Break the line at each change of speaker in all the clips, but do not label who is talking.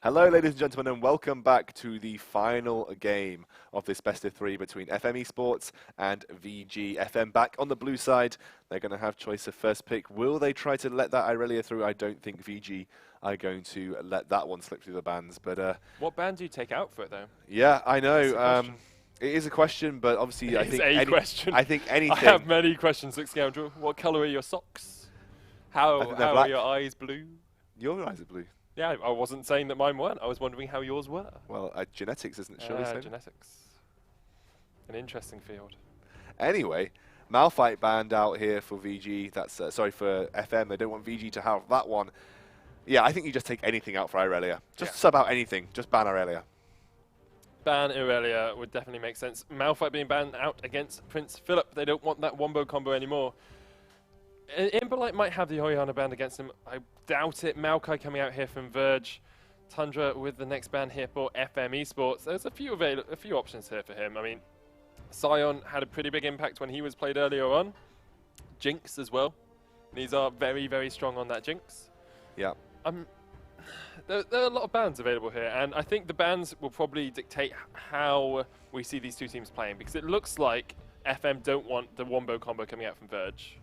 Hello, ladies and gentlemen, and welcome back to the final game of this best of three between FM eSports and VG. FM back on the blue side. They're going to have choice of first pick. Will they try to let that Irelia through? I don't think VG are going to let that one slip through the bans. But
what ban do you take out for it, though?
Yeah, I know. It is a question, but obviously I think
question.
I think anything.
I have many questions, Slick Scoundrel. What colour are your socks? How are your eyes blue?
Your eyes are blue.
Yeah, I wasn't saying that mine weren't. I was wondering how yours were.
Well, genetics isn't surely so.
Genetics. An interesting field.
Anyway, Malphite banned out here for VG. That's sorry for FM. They don't want VG to have that one. Yeah, I think you just take anything out for Irelia. Just sub out anything. Just ban Irelia.
Ban Irelia would definitely make sense. Malphite being banned out against Prince Philip. They don't want that wombo combo anymore. Impolite might have the Orianna band against him. I doubt it. Maokai coming out here from Verge. Tundra with the next ban here for FM eSports. There's a few options here for him. I mean, Sion had a pretty big impact when he was played earlier on. Jinx as well. These are very, very strong on that Jinx.
Yeah.
There are a lot of bans available here, and I think the bans will probably dictate how we see these two teams playing, because it looks like FM don't want the wombo combo coming out from Verge.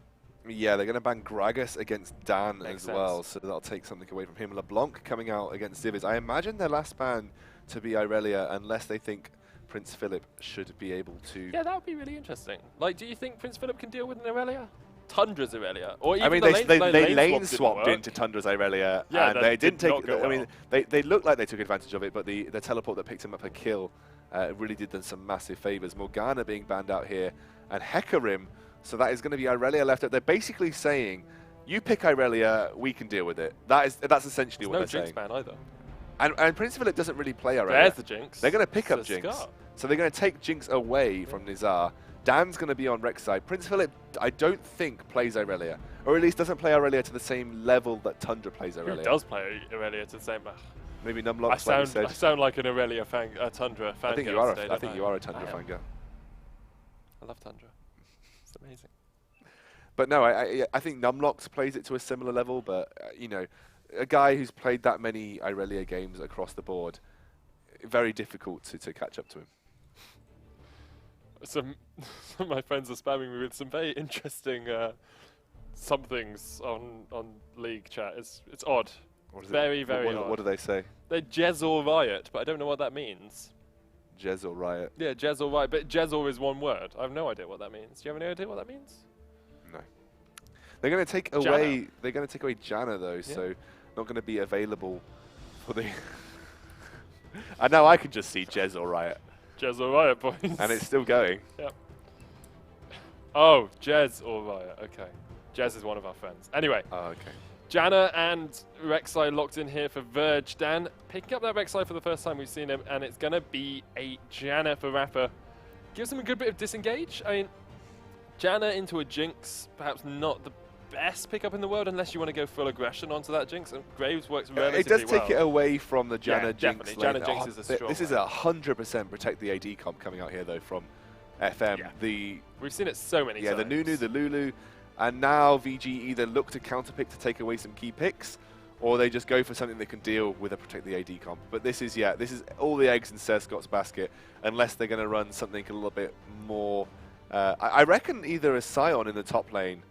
Yeah, they're going to ban Gragas against Dan as well, so that'll take something away from him. LeBlanc coming out against Ziviz. I imagine their last ban to be Irelia, unless they think Prince Philip should be able to...
Yeah, that would be really interesting. Like, do you think Prince Philip can deal with an Irelia? Tundra's Irelia? Or even
they lane swapped into Tundra's Irelia, and they didn't take... I mean, they looked like they took advantage of it, but the teleport that picked him up a kill really did them some massive favours. Morgana being banned out here, and Hecarim. So that is going to be Irelia left out. They're basically saying, you pick Irelia, we can deal with it. That's essentially what they're saying.
No Jinx ban either.
And Prince Philip doesn't really play Irelia.
There's the Jinx.
They're going to pick up Jinx. So they're going to take Jinx away from Nizar. Dan's going to be on Rek'Sai. Prince Philip, I don't think, plays Irelia. Or at least doesn't play Irelia to the same level that Tundra plays Irelia.
Who does play Irelia to the same level?
Maybe Numlock,
I sound like an Irelia fan, Tundra fan.
I think you are. I think you are a Tundra fan girl.
I love Tundra. It's amazing.
But no, I think Numlock plays it to a similar level, but, you know, a guy who's played that many Irelia games across the board, very difficult to catch up to him.
Some of my friends are spamming me with some very interesting somethings on League chat. It's odd. Very odd.
What do they say?
They're Jezor Riot, but I don't know what that means.
Jezor Riot?
Yeah, Jezor Riot, but Jezor is one word. I have no idea what that means. Do you have any idea what that means?
No. They're going to take away. They're going to take away Janna though, so not going to be available for the. And now I can just see Jezor Riot.
Jezor Riot, boys.
And it's still going.
Yep. Oh, Jezor Riot. Okay. Jez is one of our friends. Anyway.
Oh, okay.
Janna and Rek'Sai locked in here for Verge. Dan picking up that Rek'Sai for the first time we've seen him, and it's going to be a Janna for Rafa. Gives him a good bit of disengage. I mean, Janna into a Jinx, perhaps not the best pickup in the world unless you want to go full aggression onto that Jinx. And Graves works relatively well.
It does take it away from the Janna Jinx.
Janna Jinx is a strong
This is 100% protect the AD comp coming out here though from FM.
Yeah. We've seen it so many times.
Yeah, the Nunu, the Lulu, and now VG either look to counterpick to take away some key picks, or they just go for something that can deal with a protect the AD comp. But this is all the eggs in Sir Scott's basket, unless they're going to run something a little bit more. I reckon either a Sion in the top lane,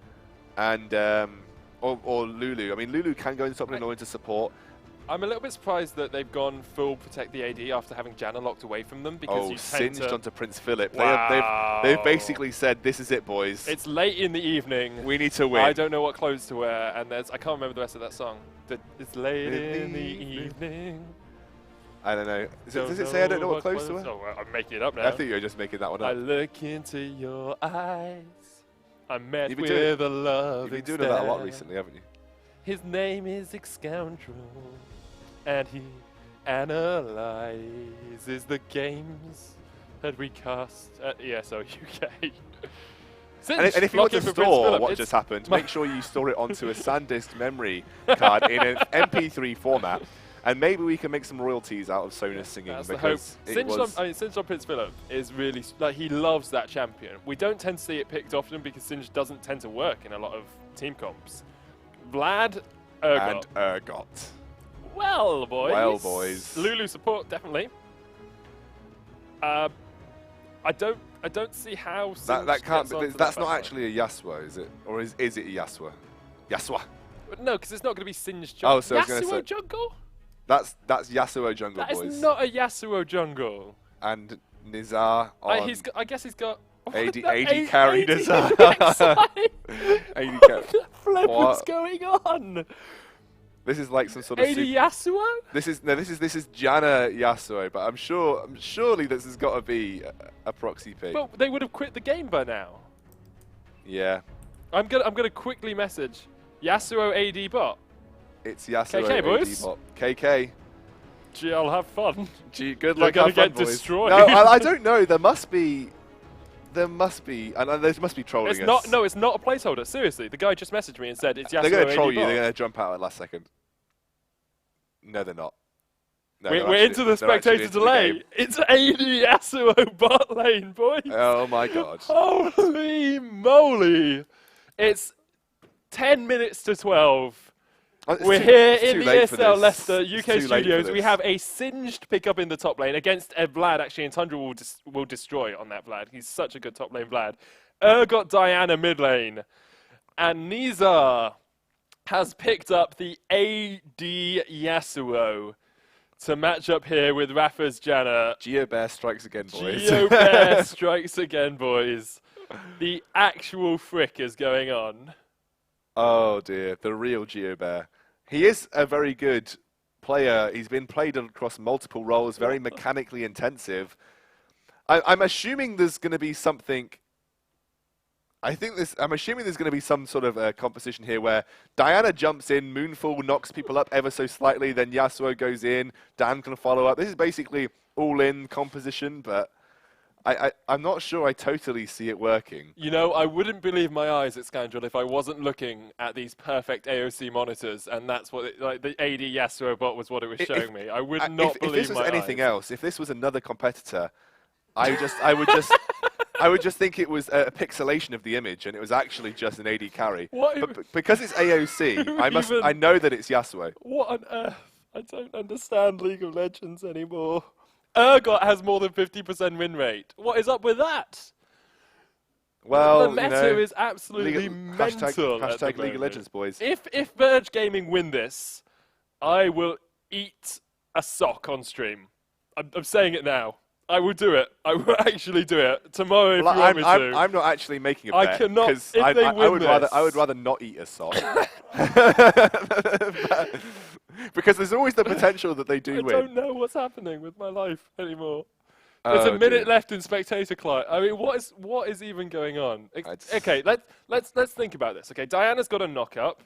and or Lulu. I mean, Lulu can go into top lane or into support.
I'm a little bit surprised that they've gone full protect the AD after having Janna locked away from them, because you
singed onto Prince Philip.
Wow.
They've basically said, this is it, boys.
It's late in the evening.
We need to win.
I don't know what clothes to wear, and I can't remember the rest of that song. It's late in the evening.
I don't know. Does it say I don't know what clothes to wear?
Oh, I'm making it up now.
I think you're just making that one up.
I look into your eyes. I'm met with a love.
You've been doing that a lot recently, haven't you?
His name is Scoundrel, and he analyzes the games that we cast at ESL UK.
And if you want to store what just happened, make sure you store it onto a SanDisk memory card in an MP3 format, and maybe we can make some royalties out of Sonus singing.
That's the hope. Singed on Prince Philip is really, like, he loves that champion. We don't tend to see it picked often because Singed doesn't tend to work in a lot of team comps. Vlad, Urgot.
And Urgot.
Well, boys.
Well, boys.
Lulu support, definitely. I don't see how
That can't. That's not
backline.
actually a Yasuo, is it? Or is it a Yasuo? Yasuo.
But no, because it's not going to be Singed jungle.
Oh, so I was gonna
Yasuo
say-
jungle?
That's Yasuo jungle,
That
boys.
is not a Yasuo jungle.
And Nizar on
I guess he's got.
AD
AD
carry Nizar. AD carry.
What the flip
What?
is going on?
This is like some sort of.
AD Yasuo?
This is Janna Yasuo, but surely this has got to be a proxy pick.
But they would have quit the game by now.
Yeah,
I'm gonna quickly message Yasuo AD bot.
it's Yasuo
KK,
AD
boys.
bot. KK.
Gee, I'll have fun.
Gee, good
You're
luck.
gonna
Have fun,
get
boys.
destroyed.
No, I don't know. There must be, and they must be trolling
It's
us.
not. No, it's not a placeholder. Seriously, the guy just messaged me and said it's Yasuo
They're going to troll
AD
you.
bot.
They're going to jump out at last second. No, they're not. No,
We're
they're
into the
actually
spectator
into the
delay.
game.
It's AD Yasuo bot lane, boys.
Oh my god.
Holy moly! It's 10 minutes to 12. We're here in the ESL Leicester UK studios. We have a Singed pickup in the top lane against a Vlad, actually, and Tundra will destroy on that Vlad. He's such a good top lane Vlad. Got Diana mid lane. And Nizar has picked up the AD Yasuo to match up here with Rafa's Janna.
GeoBear strikes again, boys.
GeoBear strikes again, boys. The actual frick is going on.
Oh dear, the real GeoBear. He is a very good player. He's been played across multiple roles, very mechanically intensive. I'm assuming there's going to be something. I'm assuming there's going to be some sort of composition here where Diana jumps in, Moonfall knocks people up ever so slightly, then Yasuo goes in, Dan can follow up. This is basically all-in composition, but I'm not sure I totally see it working.
You know, I wouldn't believe my eyes at Scandrel if I wasn't looking at these perfect AOC monitors, and that's what like the AD Yasuo bot was what it was showing me. I would not believe my eyes.
If this was anything else, if this was another competitor, I would just think it was a pixelation of the image, and it was actually just an AD carry. But because it's AOC, I know that it's Yasuo.
What on earth? I don't understand League of Legends anymore. Urgot has more than 50% win rate. What is up with that?
Well,
the meta is absolutely mental.
Hashtag League of Legends, boys.
If VergeGG win this, I will eat a sock on stream. I'm saying it now. I will do it. I will actually do it tomorrow if you want me to.
I'm not actually making a bet.
I cannot. If they win
I would rather not eat a sock. Because there's always the potential that they do win.
I don't know what's happening with my life anymore. There's a minute left in spectator clock. I mean, what is even going on? Okay, let's think about this. Okay, Diana's got a knock-up.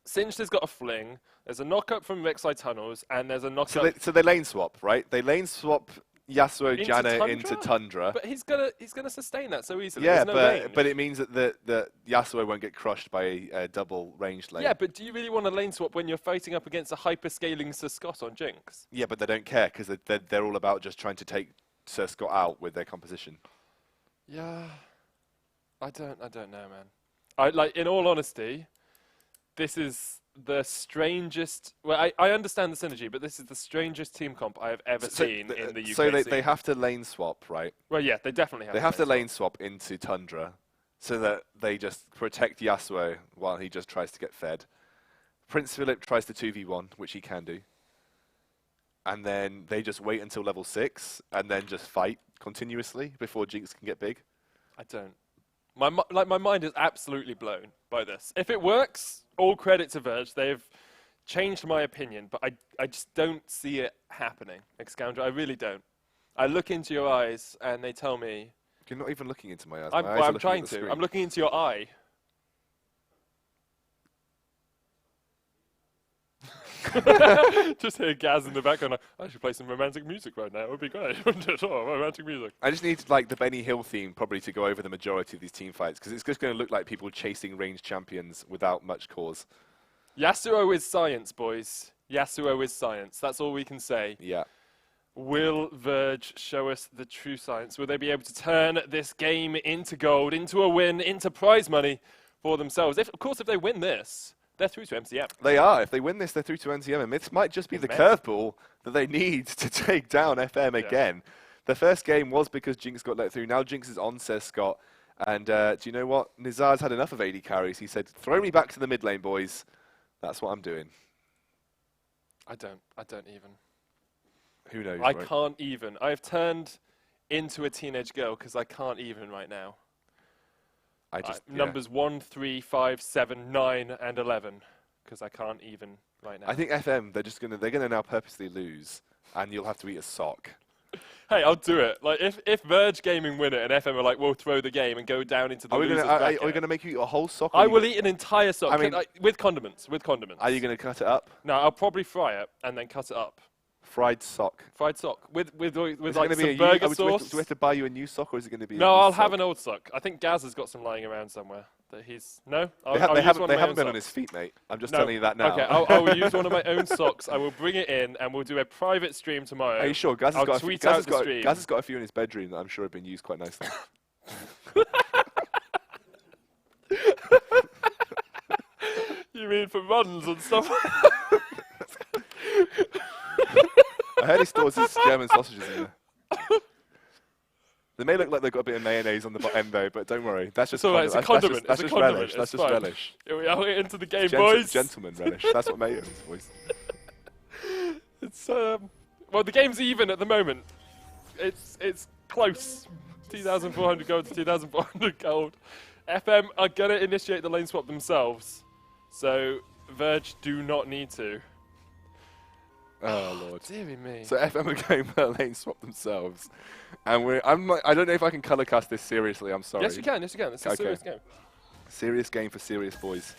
Singed has got a fling. There's a knock-up from Rek'Sai Tunnels, and there's a knock-up.
So they lane swap, right? They lane swap Yasuo
Into
Janna
Tundra?
into Tundra.
But he's gonna sustain that so easily.
Yeah,
There's no range.
but it means that Yasuo won't get crushed by a double ranged lane.
Yeah, but do you really want a lane swap when you're fighting up against a hyper-scaling Sir Scott on Jinx?
Yeah, but they don't care because they're all about just trying to take Sir Scott out with their composition.
Yeah, I don't know, man. In all honesty, this is the strangest. Well, I understand the synergy, but this is the strangest team comp I have ever seen in the UK.
So they
scene.
have to lane swap, right?
Well, yeah, they definitely have.
They have to lane swap into Tundra, so that they just protect Yasuo while he just tries to get fed. Prince Philip tries to 2v1, which he can do. And then they just wait until level 6 and then just fight continuously before Jinx can get big.
I don't. My mind is absolutely blown by this. If it works, all credit to Verge. They've changed my opinion, but I just don't see it happening, Excounder. I really don't. I look into your eyes and they tell me.
You're not even looking into my eyes.
I'm trying to. I'm looking into your eye. Just hear Gaz in the background. Like, I should play some romantic music right now. It would be great. Romantic music.
I just need like the Benny Hill theme probably to go over the majority of these team fights because it's just going to look like people chasing ranged champions without much cause.
Yasuo is science, boys. Yasuo is science. That's all we can say.
Yeah.
Will Verge show us the true science? Will they be able to turn this game into gold, into a win, into prize money for themselves? Of course, if they win this, They're through to MCM.
They are. If they win this, they're through to NCM, and this might just be the curveball that they need to take down FM again. The first game was because Jinx got let through. Now Jinx is on, says Scott. And do you know what? Nizar's had enough of AD carries. He said, throw me back to the mid lane, boys. That's what I'm doing.
I don't even.
Who knows?
I can't even. I've turned into a teenage girl because I can't even right now. Numbers 1, 3, 5, 7, 9, and 11 because I can't even right now.
I think FM, they're gonna now purposely lose, and you'll have to eat a sock.
Hey, I'll do it. Like if Verge Gaming win it and FM are like, we'll throw the game and go down into the losers bracket.
Are we gonna make you eat a whole sock?
I will eat an entire sock. I mean, with condiments. With condiments.
Are you gonna cut it up?
No, I'll probably fry it and then cut it up.
Fried sock.
Fried sock with like
some
burger sauce.
Do we have to buy you a new sock, or is it going to be?
No, I'll have an old sock. I think Gaz has got some lying around somewhere that he's. No,
they haven't been on his feet, mate. I'm just telling you that now.
Okay, I will use one of my own socks. I will bring it in, and we'll do a private stream tomorrow.
Are you sure? Gaz has got a few in his bedroom that I'm sure have been used quite nicely.
You mean for runs and stuff?
I heard he stores his German sausages in there. They may look like they've got a bit of mayonnaise on the end though, but don't worry. That's just
it's a condiment.
That's just relish. That's just relish.
Here we are into the game, boys.
Gentleman relish. That's what mayo is, boys.
It's well, the game's even at the moment. It's close. 2,400 gold to 2,400 gold. FM are gonna initiate the lane swap themselves, so Verge do not need to.
Oh Lord,
dearie me.
So FM are going for a lane swap themselves, and I don't know if I can color cast this seriously. I'm sorry.
Yes, you can. Yes, you can. It's a serious game.
Serious game for serious boys.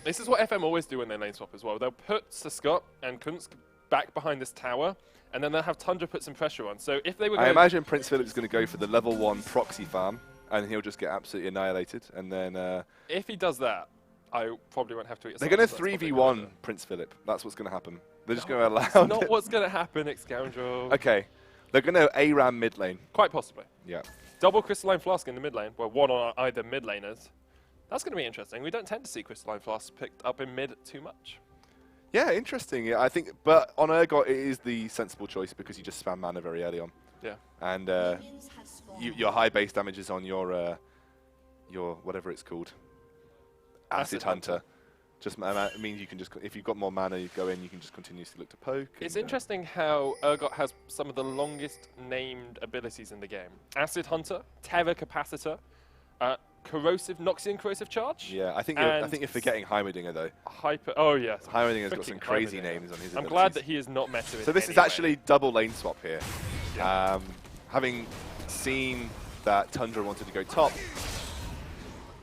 This is what FM always do when they lane swap as well. They'll put Scott and Kunsk back behind this tower, and then they'll have Tundra put some pressure on. So if they were, I
imagine Prince Philip is going to go for the level 1 proxy farm, and he'll just get absolutely annihilated. And then
if he does that, I probably won't have to eat.
They're going to 3v1 Prince Philip. That's what's going to happen. They're just going to allow.
That's not what's going to happen, Scoundrel.
Okay, they're going to ARAM mid lane.
Quite possibly.
Yeah.
Double Crystalline Flask in the mid lane. Well, one on either mid laners. That's going to be interesting. We don't tend to see Crystalline Flask picked up in mid too much.
Yeah, interesting. Yeah, I think, but on Urgot it is the sensible choice because you just spam mana very early on.
Yeah.
And your high base damage is on your whatever it's called, Acid Hunter. Just means you can just, if you've got more mana, you go in, you can just continuously look to poke.
It's interesting how Urgot has some of the longest named abilities in the game. Acid Hunter, Terra Capacitor, Corrosive, Noxian Corrosive Charge.
Yeah, I think you're forgetting Heimerdinger though.
Oh yes.
Heimerdinger has got some crazy names on his abilities.
I'm glad that he is not meta.
So this is actually double lane swap here. Yeah. Having seen that Tundra wanted to go top,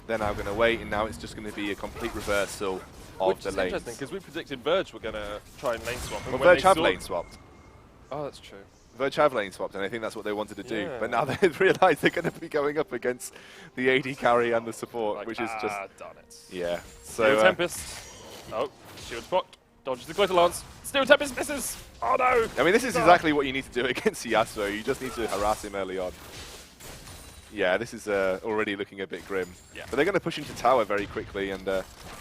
they're now going to wait, and now it's just going to be a complete reversal of the lanes. Which is
interesting, because we predicted Verge were going to try and lane swap.
Well, Verge have lane swapped.
Oh, that's true.
Verge have lane swapped, and I think that's what they wanted to do. But now they've realised they're going to be going up against the AD carry and the support,
like,
which is just...
darn it.
Yeah. So,
Steel Tempest. Oh, shield's blocked. Dodges the Glitter Lance. Steel Tempest misses! Oh no!
I mean, this is exactly what you need to do against Yasuo. You just need to harass him early on. Yeah, this is already looking a bit grim.
Yeah.
But they're going to push into tower very quickly, and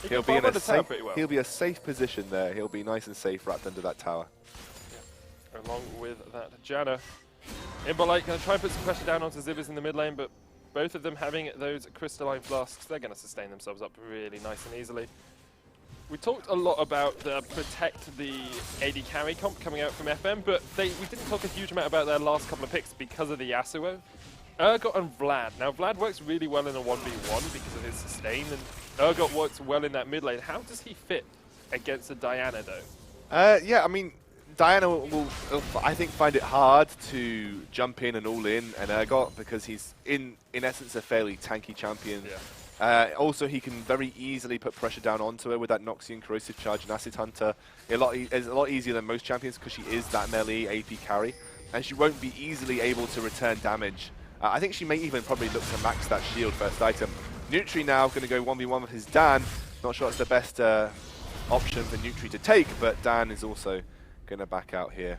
he'll be in a safe. He'll be a safe position there. He'll be nice and safe wrapped under that tower.
Yeah. Along with that, Janna, Imbolite going to try and put some pressure down onto Zivers in the mid lane, but both of them having those crystalline flasks, they're going to sustain themselves up really nice and easily. We talked a lot about the protect the AD carry comp coming out from FM, but we didn't talk a huge amount about their last couple of picks because of the Yasuo. Urgot and Vlad. Now, Vlad works really well in a 1v1 because of his sustain, and Urgot works well in that mid lane. How does he fit against a Diana, though?
Yeah, I mean, Diana will, I think, find it hard to jump in and all in an Urgot because he's, in essence, a fairly tanky champion. Yeah. Also, he can very easily put pressure down onto her with that Noxian Corrosive Charge and Acid Hunter. It's a lot easier than most champions because she is that melee AP carry, and she won't be easily able to return damage. I think she may even probably look to max that shield first item. Nutri now going to go 1v1 with his Dan. Not sure it's the best option for Nutri to take, but Dan is also going to back out here.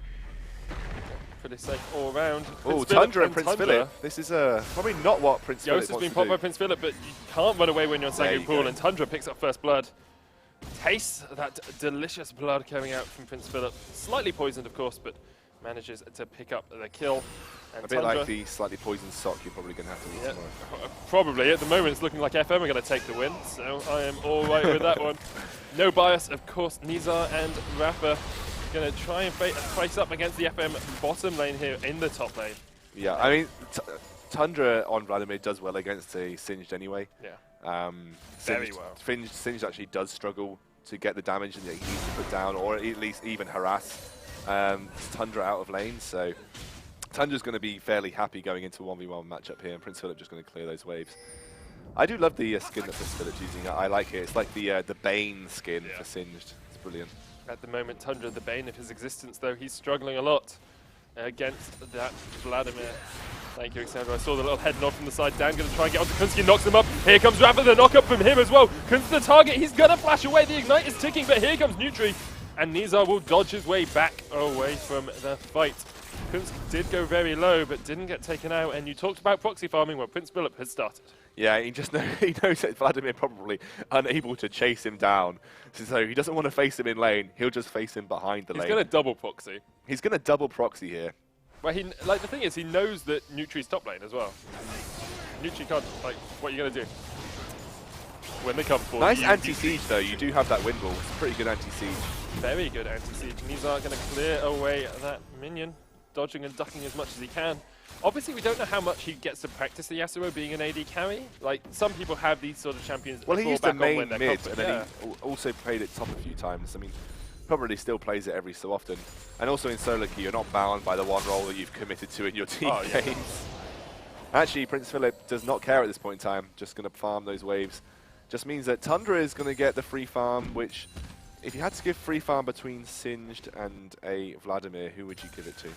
Pretty safe all around.
Oh, Tundra and Prince Philip. This is probably not what Prince Philip wants to do.
Yost has been popped by Prince Philip, but you can't run away when you're in Sanguine Pool, and Tundra picks up first blood. taste that delicious blood coming out from Prince Philip. Slightly poisoned, of course, but manages to pick up the kill. And
a bit like the slightly poisoned sock you're probably going to have to eat tomorrow.
Probably. At the moment, it's looking like FM are going to take the win, so I am all right with that one. No bias, of course. Nizar and Rafa going to try and face up against the FM bottom lane here in the top lane.
Yeah, I mean, Tundra on Vladimir does well against a Singed anyway.
Yeah. Very well.
Singed actually does struggle to get the damage that he needs to put down, or at least even harass Tundra out of lane. So Tundra's going to be fairly happy going into a 1v1 matchup here, and Prince Philip just going to clear those waves. I do love the skin that Prince Philip's using. I like it. It's like the Bane skin for Singed. It's brilliant. At
the moment, Tundra, the bane of his existence, though, he's struggling a lot against that Vladimir. Thank you, Alexander. I saw the little head nod from the side. Dan going to try and get onto Kunsky, knocks him up. Here comes Rafa, the knock up from him as well. Kunsky the target, he's going to flash away. The ignite is ticking, but here comes Nutri. And Nizar will dodge his way back away from the fight. Kunsky did go very low, but didn't get taken out. And you talked about proxy farming, well, Prince Philip has started.
Yeah, he knows that Vladimir probably unable to chase him down. So he doesn't want to face him in lane. He'll just face him behind the lane.
He's going to double proxy.
He's going to double proxy here.
Well, the thing is, he knows that Nutri's top lane as well. Nutri can't, what are you going to do? When they come for
nice anti-siege, though. You do have that wind wall. It's pretty good anti-siege.
Very good anti-siege. Nizar going to clear away that minion, dodging and ducking as much as he can. Obviously, we don't know how much he gets to practice the Yasuo being an AD carry. Like, some people have these sort of champions.
Well, he used to main mid, and then he also played it top a few times. I mean, probably still plays it every so often. And also in solo queue, you're not bound by the one role that you've committed to in your team games. Actually, Prince Philip does not care at this point in time. Just going to farm those waves. Just means that Tundra is going to get the free farm, which, if you had to give free farm between Singed and a Vladimir, who would you give it to?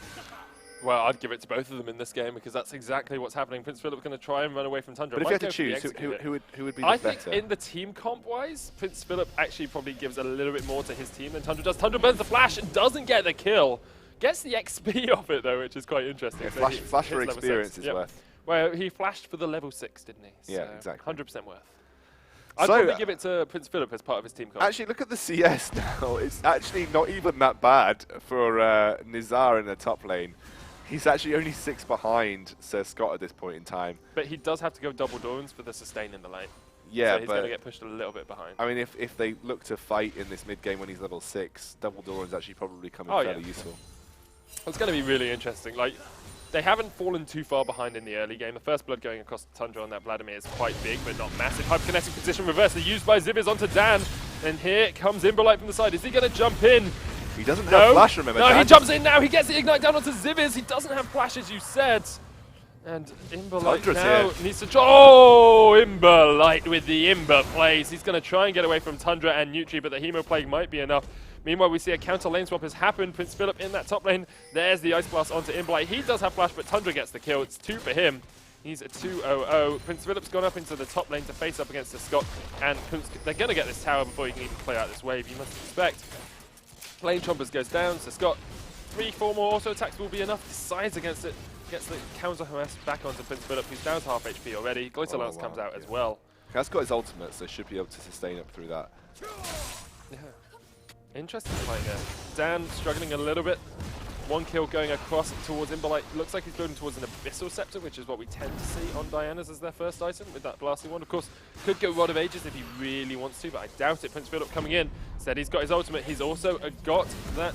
Well, I'd give it to both of them in this game because that's exactly what's happening. Prince Philip's going to try and run away from Tundra.
But if you had to choose, who would be the better?
I think in the team comp-wise, Prince Philip actually probably gives a little bit more to his team than Tundra does. Tundra burns the flash and doesn't get the kill. Gets the XP off it, though, which is quite interesting.
Yeah, so flash for experience is worth.
Well, he flashed for the level 6, didn't he? So
yeah, exactly.
100% worth. I'd probably give it to Prince Philip as part of his team comp.
Actually, look at the CS now. It's actually not even that bad for Nizar in the top lane. He's actually only 6 behind Sir Scott at this point in time.
But he does have to go double Dorans for the sustain in the lane.
Yeah,
so he's going to get pushed a little bit behind.
I mean, if they look to fight in this mid game when he's level 6, double Doran's actually probably coming fairly useful.
It's going to be really interesting. Like, they haven't fallen too far behind in the early game. The first blood going across the Tundra on that Vladimir is quite big, but not massive. Hyperkinetic position reversed, used by Ziviz onto Dan. And here comes Imberlight from the side. Is he going to jump in?
He doesn't have flash, remember.
No, he jumps in now. He gets the ignite down onto Ziviz. He doesn't have flash, as you said. And Imberlight now needs to... Oh, Imberlight with the Imber plays. He's going to try and get away from Tundra and Nutri, but the Hemo Plague might be enough. Meanwhile, we see a counter lane swap has happened. Prince Philip in that top lane. There's the Ice Blast onto Imberlight. He does have flash, but Tundra gets the kill. It's 2 for him. He's a 2-0-0. Prince Philip's gone up into the top lane to face up against the Scott. And they're going to get this tower before he can even play out this wave, you must expect. Lane Chompers goes down, so Scott, 3-4 more auto attacks will be enough. Decides against it. Gets the counter harass back onto Prince Philip, who's down to half HP already. Glitter Lance comes out as well.
That's got his ultimate, so should be able to sustain up through that.
Yeah. Interesting fight there. Dan struggling a little bit. 1 kill going across towards Imberlight. Looks like he's building towards an Abyssal Scepter, which is what we tend to see on Diana's as their first item with that blasting one. Of course, could go Rod of Ages if he really wants to, but I doubt it. Prince Philip coming in. Said he's got his ultimate. He's also got that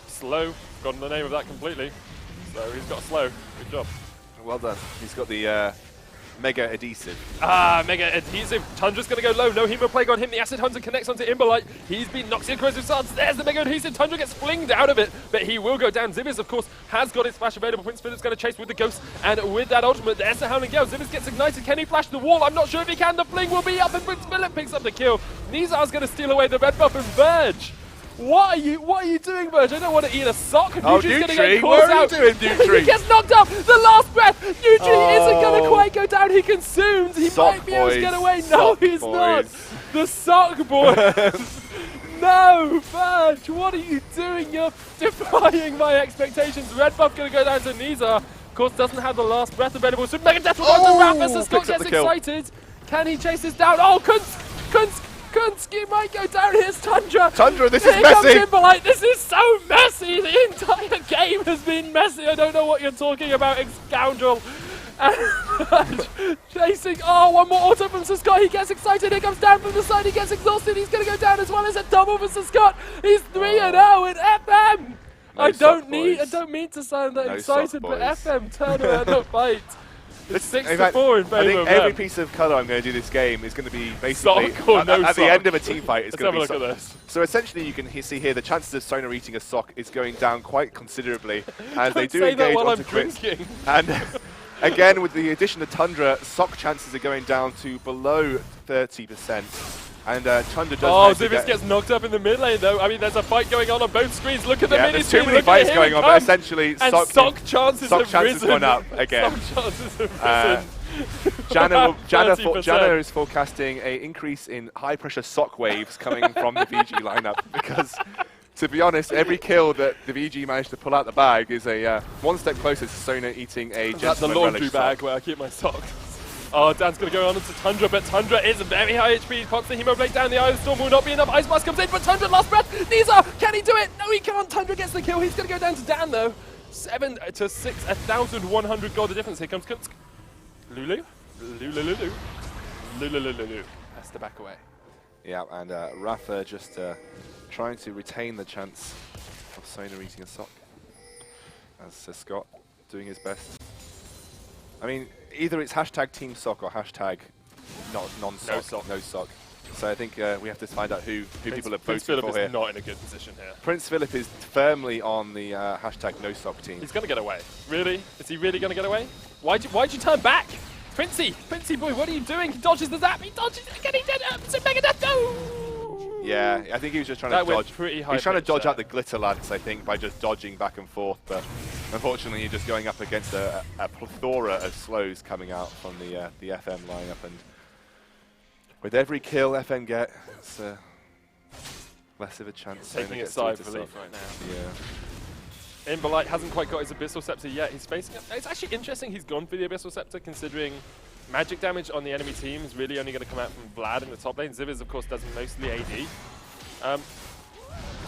slow. Forgotten the name of that completely. So he's got slow. Good job.
Well done. He's got the Mega Adhesive.
Mega Adhesive. Tundra's going to go low. No Hemo Plague on him. The Acid Hunter connects onto Imberlight. He's been knocked in Corrosive Swords. There's the Mega Adhesive. Tundra gets flinged out of it, but he will go down. Ziviz, of course, has got his flash available. Prince Philip's going to chase with the Ghost, and with that ultimate, there's the Howling Gale. Ziviz gets ignited. Can he flash the wall? I'm not sure if he can. The fling will be up, and Prince Philip picks up the kill. Nizar's going to steal away the red buff, and Verge. What are you doing, Verge? I don't want to eat a sock.
Nutri, what are you doing, Nutri?
He gets knocked up. The last breath. Nutri isn't going to quite go down. He consumed. He might be able to get away. No, he's not. The sock boy. No, Verge, what are you doing? You're defying my expectations. Red buff going to go down to Nizar. Of course, doesn't have the last breath available. So Mega Death will go to Rafa. So Scott gets excited. Can he chase this down? Oh, Kunsk Kunski might go down. Here's Tundra.
Tundra, this is
Here
messy.
comes Impolite. This is so messy. The entire game has been messy. I don't know what you're talking about, scoundrel. And chasing. Oh, one more auto from Sir Scott. He gets excited. Here comes down from the side. He gets exhausted. He's going to go down as well as a double for Sir Scott. He's 3-0 in FM. I don't mean to sound that excited, but FM turn around the fight. It's 6-4 in favour of
I think
them.
every piece of colour I'm going to do this game is going to be basically
Sock or no
at the
sock?
end of a team fight. It's
Let's
going to
have
be
a look at
sock.
this.
So essentially, you can see here the chances of Sona eating a sock is going down quite considerably as they
Don't
do
say
engage
that while
onto
I'm
crits.
drinking.
And again, with the addition of Tundra, sock chances are going down to below 30%. And Tundra does.
Oh, Zivis gets knocked up in the mid lane though. I mean, there's a fight going on both screens. Look at the mini
there's too many
Look
fights
at
going on, but essentially,
and sock chances have risen.
gone up again.
Sock chances have risen.
Jana is forecasting an increase in high pressure sock waves coming from the VG lineup because, to be honest, every kill that the VG managed to pull out the bag is a one step closer to Sona eating a
That's the
gentleman
laundry
relish
bag
sock.
where I keep my socks. Oh, Dan's going to go on into Tundra, but Tundra is very high HP. He pops the Hemo Blade down. The Eye of the Storm will not be enough. Ice Blast comes in, but Tundra, last breath. Nisa, can he do it? No, he can't. Tundra gets the kill. He's going to go down to Dan, though. 7 to 6, 1,100 gold the difference. Here comes Kunsk. Lulu. Lulu. Has to back away.
Yeah, and Rafa just trying to retain the chance of Sona eating a sock. As Scott doing his best. I mean, either it's hashtag team sock or hashtag non-sock, no sock. So I think we have to find out who people are voting
Prince Philip
for here.
is not in a good position here.
Prince Philip is firmly on the hashtag no sock team.
He's going to get away. Really? Is he really going to get away? Why'd you turn back? Princey boy, what are you doing? He dodges the zap. He dodges it again. He did it. Mega Death. No!
Yeah, I think he was just trying
That
to
went
dodge.
pretty high
He's trying to
pitch
dodge
there.
out the glitter lance, I think, by just dodging back and forth. But unfortunately, you're just going up against a plethora of slows coming out from the FM lineup, and with every kill FM get, it's less of a chance.
Taking a sigh of relief right now.
Yeah.
Imbolite hasn't quite got his Abyssal Scepter yet. He's facing it. It's actually interesting he's gone for the Abyssal Scepter, considering magic damage on the enemy team is really only going to come out from Vlad in the top lane. Ziviz, of course, does mostly AD.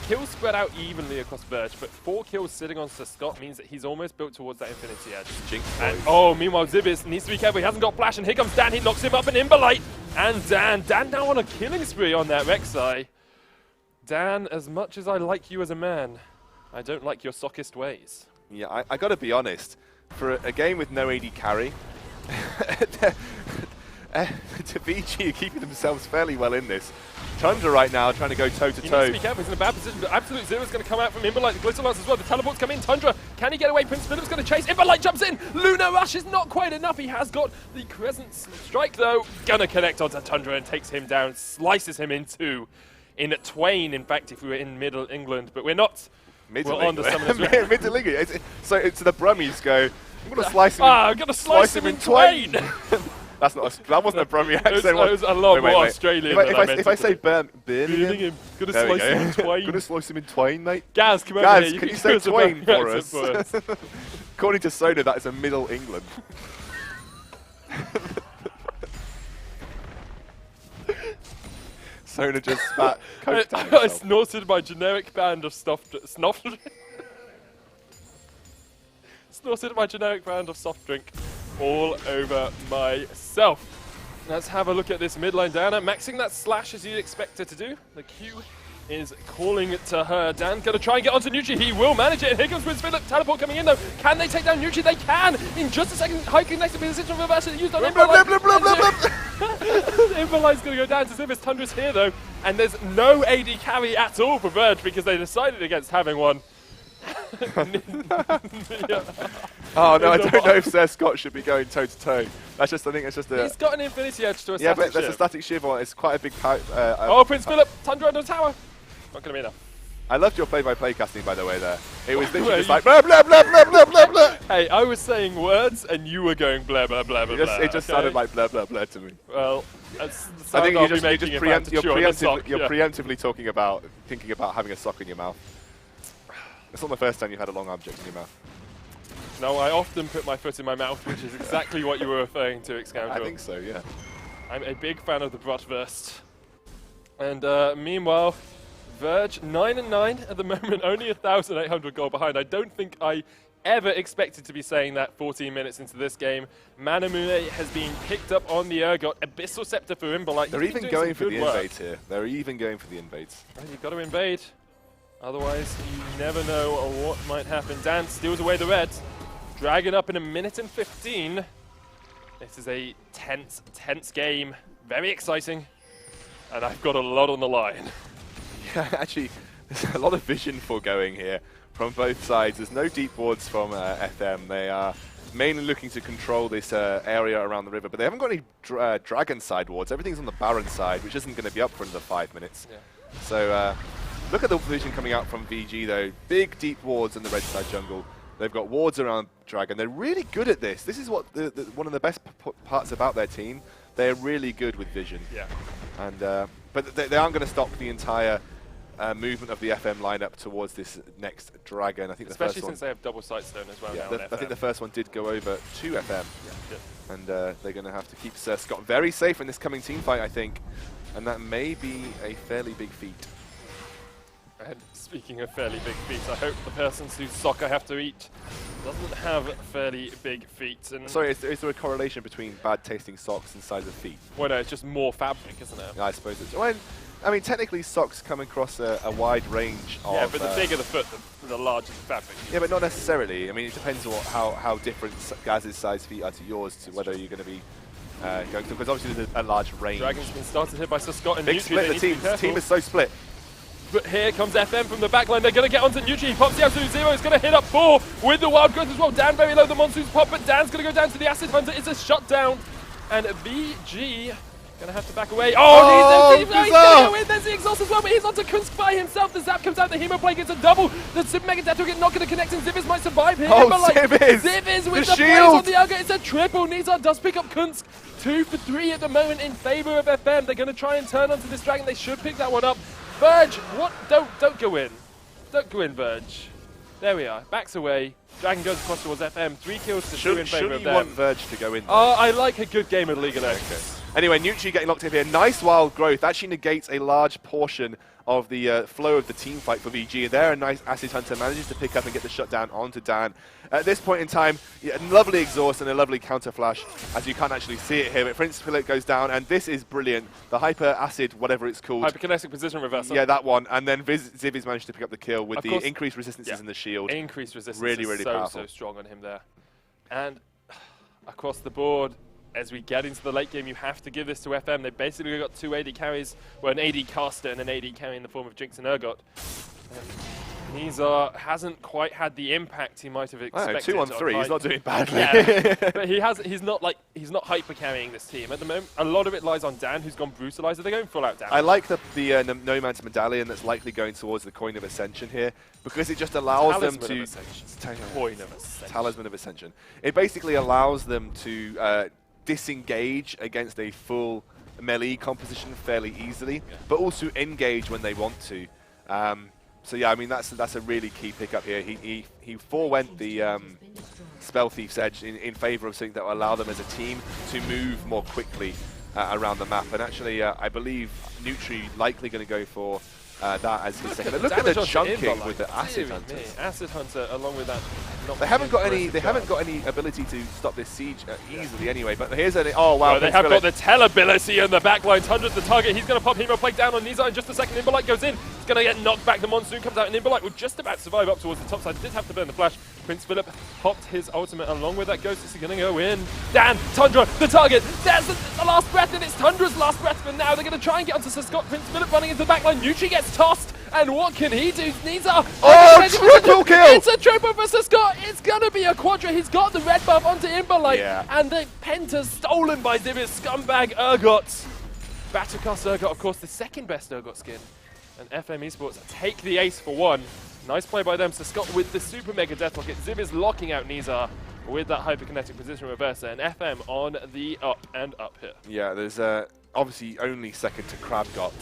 Kills spread out evenly across Verge, but 4 kills sitting on Sir Scott means that he's almost built towards that Infinity Edge.
Jinx
And,
boys.
oh, meanwhile, Ziviz needs to be careful. He hasn't got Flash, and here comes Dan. He knocks him up, and Imbolite. And Dan now on a killing spree on that Rek'Sai. Dan, as much as I like you as a man, I don't like your sockist ways.
Yeah, I got to be honest. For a game with no AD carry, to VG are keeping themselves fairly well in this. Tundra right now trying to go toe to
He
toe.
needs to be careful. He's in a bad position, but Absolute Zero is going to come out from Imbolite. The Glitter Lance as well. The teleports come in. Tundra, can he get away? Prince Philip's going to chase. Imbolite jumps in. Lunar Rush is not quite enough. He has got the Crescent Strike, though. Gonna connect onto Tundra and takes him down. Slices him in twain, in fact, if we were in Middle England. But we're not. We're on to some of this.
Middle England. So it's the Brummies go, I'm going to slice him
I'm going to slice him in twain.
That's not that wasn't a Brummie accent.
It was a lot more Australian than I meant
If I
it to
say
be.
Birmingham,
Gonna
there we
slice him in
go.
twain.
Gonna slice him in twain, mate.
Gaz, come over
Gaz,
here.
can you
give
say
us a
twain
Birmingham
for us?
accent for us.
According to Soda, that is a Middle England. Soda just spat coke down
I
himself.
snorted my generic brand of soft drink all over myself. Let's have a look at this mid lane. Diana maxing that slash as you'd expect her to do. The Q is calling to her. Dan gonna try and get onto Nucci. He will manage it. And here comes Prince Philip. Teleport coming in though. Can they take down Nucci? They can! In just a second, high connected position of reverse used on Imbolite's gonna go down to Zivis. Tundra's here though. And there's no AD carry at all for Verge because they decided against having one.
Oh no, I don't know if Sir Scott should be going toe to toe. That's just, I think it's just a.
He's got an Infinity Edge to a
Yeah,
static
but that's a
shiv.
static shiv on. It's quite a big power.
Oh, Prince Philip, Tundra under the tower. Not gonna be enough.
I loved your play-by-play casting, by the way. There, it was literally just like blah blah blah blah blah blah blah.
Hey, I was saying words and you were going blah blah blah blah.
It just sounded like blah blah blah to me.
Well, that's the
I
sound
think
I'll
you're
be
just
making if I have to chew on a sock,
you're
yeah.
preemptively thinking about having a sock in your mouth. It's not the first time you've had a long object in your mouth.
No, I often put my foot in my mouth, which is exactly what you were referring to, Excoundrel.
I think so, yeah.
I'm a big fan of the Bratwurst. And meanwhile, Verge 9-9 at the moment, only 1,800 gold behind. I don't think I ever expected to be saying that 14 minutes into this game. Manamune has been picked up on the Urgot. Abyssal Scepter for Imbolite.
They're even going for the invades here. They're even going for the invades.
And you've got to invade. Otherwise, you never know what might happen. Dan steals away the red. Dragon up in 1 minute and 15. This is a tense game. Very exciting. And I've got a lot on the line.
Yeah, actually, there's a lot of vision foregoing here from both sides. There's no deep wards from FM. They are mainly looking to control this area around the river, but they haven't got any dragon side wards. Everything's on the Baron side, which isn't going to be up for another 5 minutes. Yeah. So look at the vision coming out from VG though. Big deep wards in the red side jungle. They've got wards around Dragon. They're really good at this. This is what one of the best parts about their team. They're really good with vision. Yeah. And but they aren't going to stop the entire movement of the FM lineup towards this next Dragon. I think
especially
the first
since they have double sightstone as well.
Yeah,
now
I think the first one did go over to FM.
Yeah, good.
And they're going to have to keep Sir Scott very safe in this coming team fight, I think. And that may be a fairly big feat.
And speaking of fairly big feet, I hope the person whose sock I have to eat doesn't have fairly big feet. And
sorry, is there a correlation between bad tasting socks and size of feet?
Well, no, it's just more fabric, isn't it?
Yeah, I suppose it's. Well, I mean, technically, socks come across a wide range of.
Yeah, but the bigger the foot, the larger the fabric.
Yeah, but not necessarily. I mean, it depends on how different Gaz's size feet are to yours, to whether you're going to be going to. Because obviously, there's a large range.
Dragon's been started here by Sir Scott and
Big
Nutri.
split. The team is so split.
But here comes FM from the backline. They're going to get onto Nutri. He pops the absolute zero. He's going to hit up 4 with the wild growth as well. Dan very low. The monsoon's pop, but Dan's going to go down to the acid hunter. It's a shutdown. And VG going to have to back away. Oh, he's going to go in. There's the exhaust as well, but he's onto Kunsk by himself. The zap comes out. The Hemoplague gets a double. The Super Mega Death Wicket not going to connect, and Ziviz might survive here.
Oh,
but
Ziviz
with the shield on the Uga. It's a triple. Nizar does pick up Kunsk. 2 for 3 at the moment in favor of FM. They're going to try and turn onto this Dragon. They should pick that one up. Verge, what? Don't go in. Don't go in, Verge. There we are. Backs away. Dragon goes across towards FM. 3 kills to 2 in favor of them.
Should you want Verge to go in?
Oh, I like a good game of League of Legends.
Okay. Anyway, Nutri getting locked in here. Nice wild growth. Actually negates a large portion of the flow of the team fight for VG. There, a nice Acid Hunter manages to pick up and get the shutdown onto Dan. At this point in time, yeah, lovely exhaust and a lovely counter flash, as you can't actually see it here, but Prince Philip goes down, and this is brilliant. The Hyper Acid, whatever it's called.
Hyperkinetic position reversal.
Yeah, that one. And then Ziviz managed to pick up the kill with the increased resistances in the shield.
Increased resistance
really powerful.
So strong on him there. And across the board, as we get into the late game, you have to give this to FM. They basically got 2 AD carries, well, an AD caster and an AD carry in the form of Jinx and Urgot. Nizar hasn't quite had the impact he might have expected.
2 on 3, he's not doing badly.
Yeah, but he's not hyper carrying this team at the moment. A lot of it lies on Dan, who's gone brutalizer. They're going full out Dan.
I like the Nomad's medallion that's likely going towards the Coin of Ascension here, because it just allows them to Talisman of Ascension. It basically allows them to disengage against a full melee composition fairly easily, but also engage when they want to. So yeah, I mean that's a really key pickup here. He forewent the Spell Thief's Edge in favor of something that will allow them as a team to move more quickly around the map. And actually, I believe Nutri likely going to go for that as his second. Look at the chunking with the Acid Hunter.
Acid Hunter, along with that.
They haven't got any ability to stop this siege easily anyway. But here's an oh wow!
Well, they have got the tell ability in the backline. Tundra's the target. He's going to pop Hemoplague down on Nizar in just a second. Imbolite goes in. He's going to get knocked back. The Monsoon comes out, and Imbolite will just about survive up towards the top side. Did have to burn the flash. Prince Philip popped his ultimate along with that Ghost. Is he going to go in? Dan, Tundra, the target. There's the last breath, and it's Tundra's last breath. But now they're going to try and get onto Sir Scott. Prince Philip running into the backline. Nutri gets tossed. And what can he do? Nizar.
Oh, triple kill!
It's a triple for Sir Scott. It's going to be a quadra. He's got the red buff onto Imbolite. Yeah. And the Penta's stolen by Ziviz scumbag Urgot. Battlecast Urgot, of course, the second best Urgot skin. And FM eSports take the ace for 1. Nice play by them. Sir Scott with the Super Mega Death Rocket. Ziviz locking out Nizar with that hyperkinetic position reverser. And FM on the up and up here.
Yeah, there's obviously only second to Crabgot,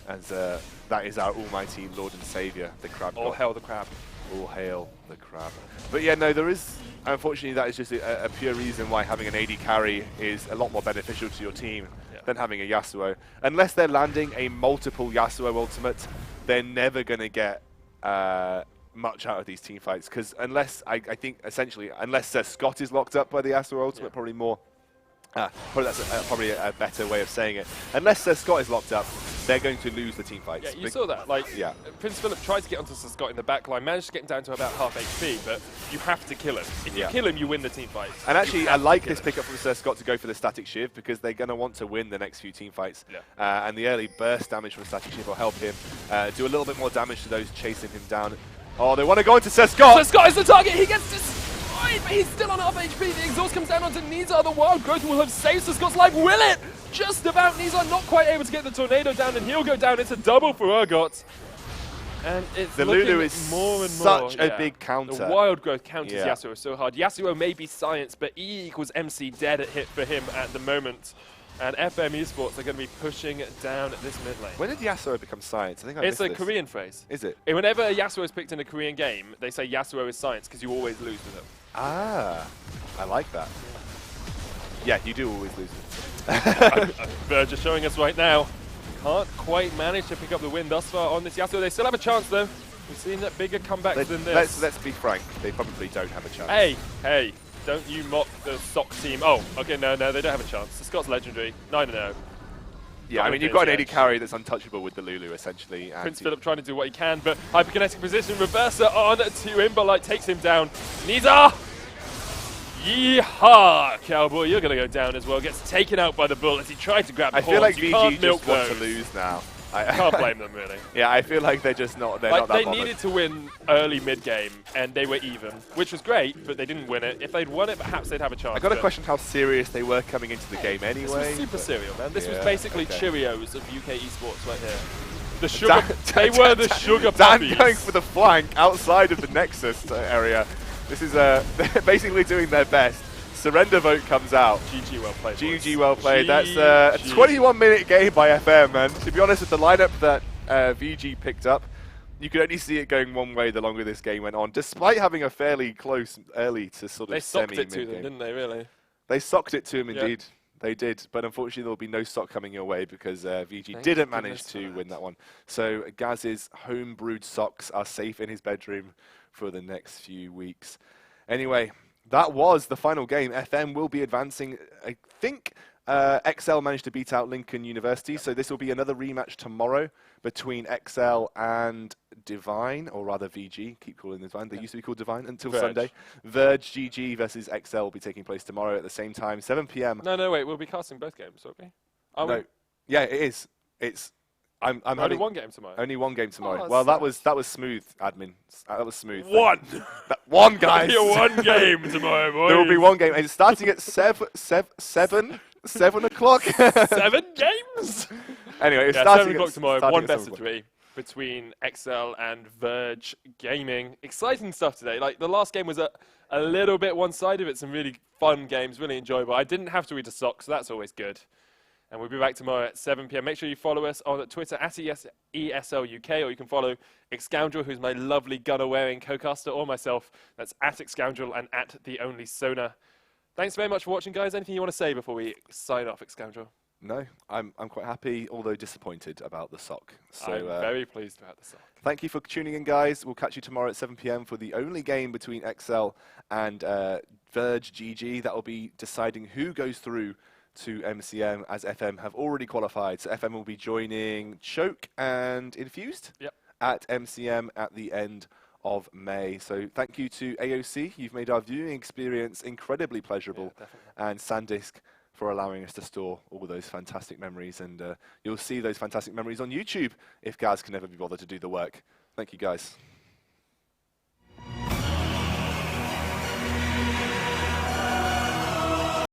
as that is our almighty Lord and Saviour, the Crab.
All hail the Crab.
All hail the Crab. But yeah, no, there is, unfortunately, that is just a pure reason why having an AD carry is a lot more beneficial to your team than having a Yasuo. Unless they're landing a multiple Yasuo ultimate, they're never going to get much out of these team fights. Because unless, I think, essentially, unless Scott is locked up by the Yasuo ultimate, probably more. Probably that's probably a better way of saying it. Unless Scott is locked up, they're going to lose the team fights.
Yeah, you saw that. Like,
yeah.
Prince Philip tried to get onto Scott in the back line, managed to get him down to about half HP, but you have to kill him. If you kill him, you win the team fights.
And actually, I like this pickup from Scott to go for the static shiv because they're going to want to win the next few team fights. Yeah. And the early burst damage from the static shiv will help him do a little bit more damage to those chasing him down. Oh, they want to go into Scott.
Scott is the target. He gets destroyed, but he's still on half HP. The exhaust comes down onto Nizar. The wild growth will have saved Scott's life. Will it? Just about. Nizar not quite able to get the tornado down, and he'll go down. It's a double for Urgot. And it's
the
looking
Lulu is
more and more.
Such a big counter.
The wild growth counters Yasuo so hard. Yasuo may be science, but E equals MC dead at hit for him at the moment. And FM eSports are going to be pushing down this mid lane.
When did Yasuo become science? I think
it's a Korean phrase.
Is it?
Whenever Yasuo is picked in a Korean game, they say Yasuo is science because you always lose with him.
Ah, I like that. Yeah, you do always lose.
Verge is showing us right now. Can't quite manage to pick up the win thus far on this Yasuo. They still have a chance though. We've seen that bigger comebacks than this.
Let's be frank. They probably don't have a chance.
Hey. Don't you mock the SOC team. Oh, okay, no, they don't have a chance. The Scott's legendary. 9-0.
Yeah, I mean, you've got an AD carry that's untouchable with the Lulu, essentially.
Prince Philip trying to do what he can, but hyperkinetic position, reverser on to Imberlight, takes him down. Nizar! Yeehaw! Cowboy, you're going to go down as well. Gets taken out by the bull as he tried to grab the
I feel like VG just want
those.
to lose now.
I can't blame them, really.
Yeah, I feel like they're just not. They're
like
not that
they
bothered.
needed to win early mid-game, and they were even, which was great, but they didn't win it. If they'd won it, perhaps they'd have a chance.
I got to question how serious they were coming into the game anyway.
This was super serial, man. This was basically Cheerios of UK esports right here. The sugar, they were the sugar puppies.
Dan going for the flank outside of the Nexus area. This is they're basically doing their best. Surrender vote comes out.
GG well played.
GG well played. That's a 21-minute game by FM, and to be honest, with the lineup that VG picked up, you could only see it going one way the longer this game went on, despite having a fairly close early to sort of
semi-mid game. They socked it to them, didn't they, really?
They socked it to him, indeed. They did, but unfortunately there will be no stock coming your way because VG didn't manage to win that one. So Gaz's home-brewed socks are safe in his bedroom for the next few weeks. Anyway, that was the final game. FM will be advancing. I think XL managed to beat out Lincoln University, so this will be another rematch tomorrow between XL and Divine, or rather VG. Keep calling them Divine. They used to be called Divine until Sunday. VergeGG versus XL will be taking place tomorrow at the same time, 7 p.m.
No, wait. We'll be casting both games, won't we?
No. Yeah, it is. It's. I'm
only one game tomorrow.
Only one game tomorrow. Well, that was smooth, admin. That was smooth.
One,
guys.
There'll be one game tomorrow, boys.
There will be one game, and it's starting at 7 o'clock.
7 games.
Anyway, it's
7 o'clock tomorrow. One best of 3 between XL and Verge Gaming. Exciting stuff today. Like the last game was a little bit one-sided, but some really fun games, really enjoyable. I didn't have to read a sock, so that's always good. And we'll be back tomorrow at 7 p.m. Make sure you follow us on Twitter at ESL UK, or you can follow Xscoundrel, who's my lovely gunner-wearing co-caster, or myself. That's at Xscoundrel and at The Only Sona. Thanks very much for watching, guys. Anything you want to say before we sign off, Xscoundrel?
No, I'm quite happy, although disappointed about the sock. So,
I'm very pleased about the sock.
Thank you for tuning in, guys. We'll catch you tomorrow at 7 p.m. for the only game between XL and VergeGG. That will be deciding who goes through to MCM, as FM have already qualified. So FM will be joining Choke and Infused at MCM at the end of May. So thank you to AOC. You've made our viewing experience incredibly pleasurable. And SanDisk for allowing us to store all those fantastic memories. And you'll see those fantastic memories on YouTube if Gaz can never be bothered to do the work. Thank you, guys.